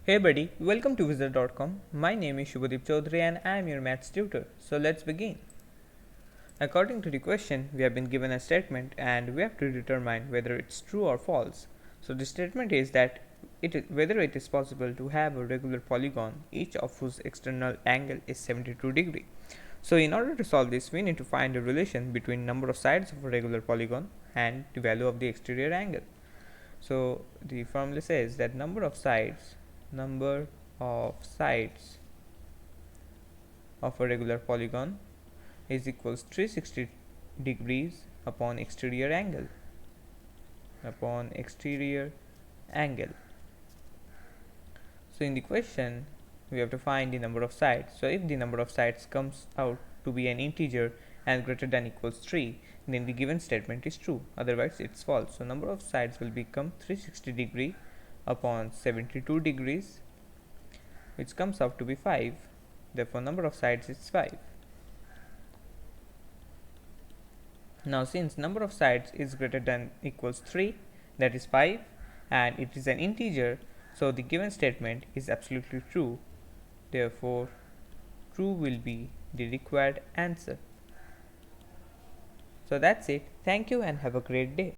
Hey buddy, welcome to Wizard.com. My name is Shubhadeep Chaudhary and I am your maths tutor. So let's begin. According to the question, we have been given a statement and we have to determine whether it's true or false. So the statement is that whether it is possible to have a regular polygon, each of whose external angle is 72 degree. So in order to solve this, we need to find a relation between number of sides of a regular polygon and the value of the exterior angle. So the formula says that number of sides of a regular polygon is equals 360 degrees upon exterior angle. So in the question we have to find the number of sides. So if the number of sides comes out to be an integer and greater than equals 3, then the given statement is true, otherwise it's false. So number of sides will become 360 degree upon 72 degrees, which comes out to be 5. Therefore number of sides is 5. Now since number of sides is greater than equals 3, that is 5, and it is an integer, so the given statement is absolutely true. Therefore true will be the required answer. So that's it. Thank you and have a great day.